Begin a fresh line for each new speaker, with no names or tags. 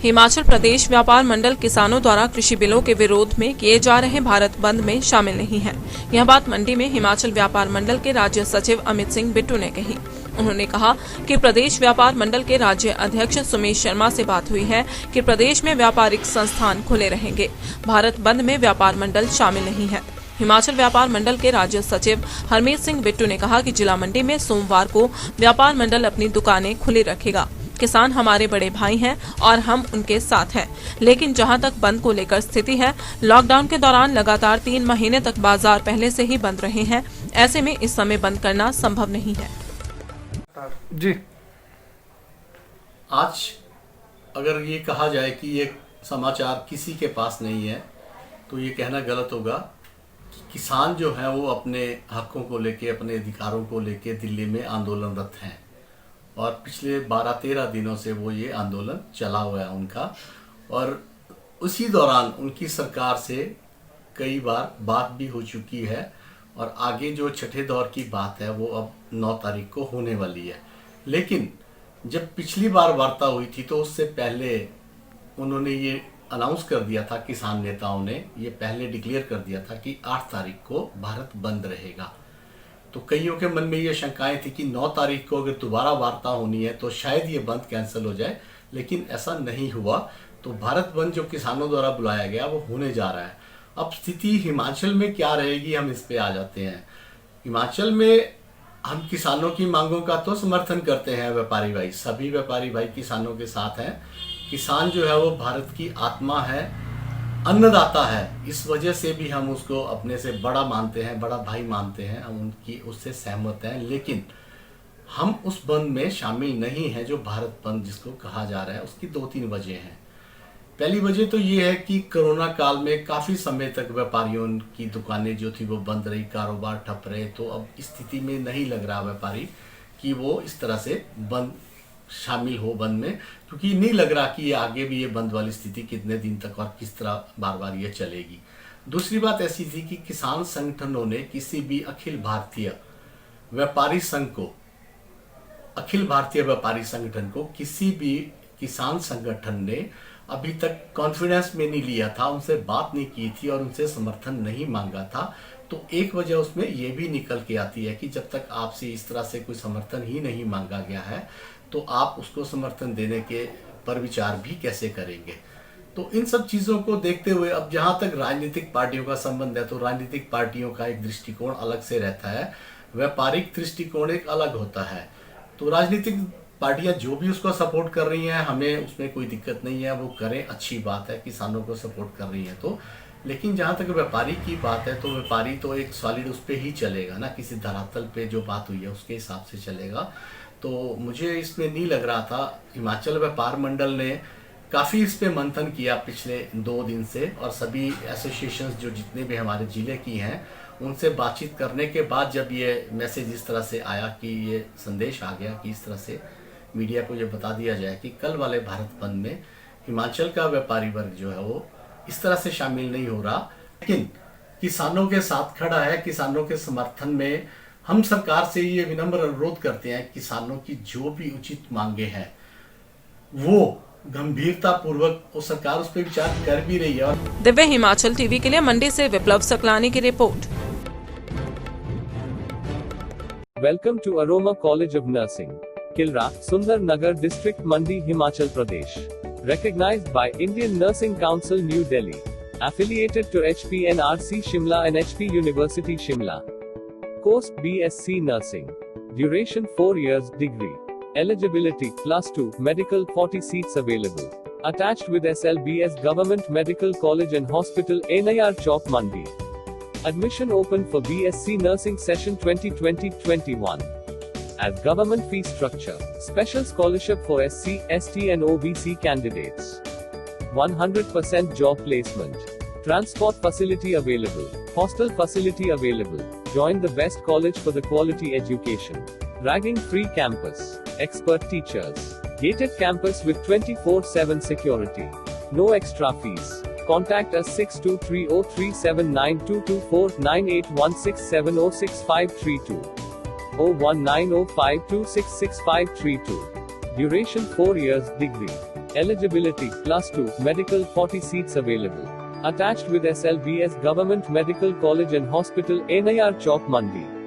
हिमाचल प्रदेश व्यापार मंडल किसानों द्वारा कृषि बिलों के विरोध में किए जा रहे भारत बंद में शामिल नहीं है। यह बात मंडी में हिमाचल व्यापार मंडल के राज्य सचिव अमित सिंह बिट्टू ने कही। उन्होंने कहा कि प्रदेश व्यापार मंडल के राज्य अध्यक्ष सुमेश शर्मा से बात हुई है कि प्रदेश में व्यापारिक संस्थान खुले रहेंगे। भारत बंद में व्यापार मंडल शामिल नहीं है। हिमाचल व्यापार मंडल के राज्य सचिव हरमीत सिंह बिट्टू ने कहा कि जिला मंडी में सोमवार को व्यापार मंडल अपनी दुकानें खुली रखेगा। किसान हमारे बड़े भाई हैं और हम उनके साथ हैं, लेकिन जहां तक बंद को लेकर स्थिति है, लॉकडाउन के दौरान लगातार 3 महीने तक बाजार पहले से ही बंद रहे हैं। ऐसे में इस समय बंद करना संभव नहीं है।
जी,
आज अगर ये कहा जाए कि ये समाचार किसी के पास नहीं है तो ये कहना गलत होगा कि किसान जो है वो अपने हकों को लेके, अपने अधिकारों को लेके दिल्ली में आंदोलनरत हैं और पिछले 12-13 दिनों से वो ये आंदोलन चला हुआ है उनका। और उसी दौरान उनकी सरकार से कई बार बात भी हो चुकी है और आगे जो छठे दौर की बात है वो अब 9 तारीख को होने वाली है। लेकिन जब पिछली बार वार्ता हुई थी तो उससे पहले उन्होंने ये अनाउंस कर दिया था, किसान नेताओं ने ये पहले डिक्लेयर कर दिया था कि 8 तारीख को भारत बंद रहेगा। तो कईयों के मन में ये शंकाएं थी कि 9 तारीख को अगर दोबारा वार्ता होनी है तो शायद ये बंद कैंसिल हो जाए, लेकिन ऐसा नहीं हुआ। तो भारत बंद जो किसानों द्वारा बुलाया गया वो होने जा रहा है। अब स्थिति हिमाचल में क्या रहेगी, हम इस पे आ जाते हैं। हिमाचल में हम किसानों की मांगों का तो समर्थन करते हैं, व्यापारी भाई, सभी व्यापारी भाई किसानों के साथ हैं। किसान जो है वो भारत की आत्मा है, अन्नदाता है, इस वजह से भी हम उसको अपने से बड़ा मानते हैं, बड़ा भाई मानते हैं, हम उनकी उससे सहमत हैं। लेकिन हम उस बंद में शामिल नहीं हैं जो भारत बंद जिसको कहा जा रहा है। उसकी 2-3 वजह हैं। पहली वजह तो ये है कि कोरोना काल में काफ़ी समय तक व्यापारियों की दुकानें जो थी वो बंद रही, कारोबार ठप रहे। तो अब स्थिति में नहीं लग रहा व्यापारी कि वो इस तरह से बंद शामिल हो बंद में, क्योंकि नहीं लग रहा कि ये आगे भी ये बंद वाली स्थिति कितने दिन तक और किस तरह बार बार ये चलेगी। दूसरी बात ऐसी थी कि किसान संगठनों ने किसी भी अखिल भारतीय व्यापारी संघ को, अखिल भारतीय व्यापारी संगठन को किसी भी किसान संगठन ने अभी तक कॉन्फिडेंस में नहीं लिया था, उनसे बात नहीं की थी और उनसे समर्थन नहीं मांगा था। तो एक वजह उसमें ये भी निकल के आती है कि जब तक आपसे इस तरह से कोई समर्थन ही नहीं मांगा गया है तो आप उसको समर्थन देने के पर विचार भी कैसे करेंगे। तो इन सब चीज़ों को देखते हुए अब जहाँ तक राजनीतिक पार्टियों का संबंध है तो राजनीतिक पार्टियों का एक दृष्टिकोण अलग से रहता है, व्यापारिक दृष्टिकोण एक अलग होता है। तो राजनीतिक पार्टियां जो भी उसको सपोर्ट कर रही हैं, हमें उसमें कोई दिक्कत नहीं है, वो करें, अच्छी बात है, किसानों को सपोर्ट कर रही हैं तो। लेकिन जहाँ तक व्यापारी की बात है तो व्यापारी तो एक सॉलिड उस पर ही चलेगा ना, किसी धरातल पे जो बात हुई है उसके हिसाब से चलेगा। तो मुझे इसमें नहीं लग रहा था। हिमाचल व्यापार मंडल ने काफ़ी इस पर मंथन किया पिछले 2 दिन से और सभी एसोसिएशंस जो जितने भी हमारे ज़िले की हैं उनसे बातचीत करने के बाद जब ये मैसेज इस तरह से आया कि ये संदेश आ गया कि इस तरह से मीडिया को ये बता दिया जाए कि कल वाले भारत बंद में हिमाचल का व्यापारी वर्ग जो है वो इस तरह से शामिल नहीं हो रहा, लेकिन किसानों के साथ खड़ा है। किसानों के समर्थन में हम सरकार से ये विनम्र अनुरोध करते हैं, किसानों की जो भी उचित मांगे हैं वो गंभीरता पूर्वक वो सरकार उस पर विचार कर भी रही है।
दिव्य हिमाचल टीवी के लिए मंडी से विप्लव सकलानी की रिपोर्ट।
Welcome to Aroma college of nursing, Kilra, Sundar Nagar District, Mandi, Himachal Pradesh. Recognized by Indian Nursing Council, New Delhi. Affiliated to HPNRC Shimla and HP University Shimla. Course BSc Nursing. Duration 4 years, degree. Eligibility +2, medical 40 seats available. Attached with SLBS Government Medical College and Hospital, NIR Chowk, Mandi. Admission open for BSc Nursing Session 2020-21. As government fee structure, special scholarship for SC, ST and OBC candidates. 100% job placement. Transport facility available. Hostel facility available. Join the best college for the quality education. Ragging free campus. Expert teachers. Gated campus with 24/7 security. No extra fees. Contact us 6230379224 9816706532. 01905266532. Duration 4 years, degree. Eligibility, +2, medical 40 seats available. Attached with SLBS Government Medical College and Hospital, NIR Chowk, Mandi.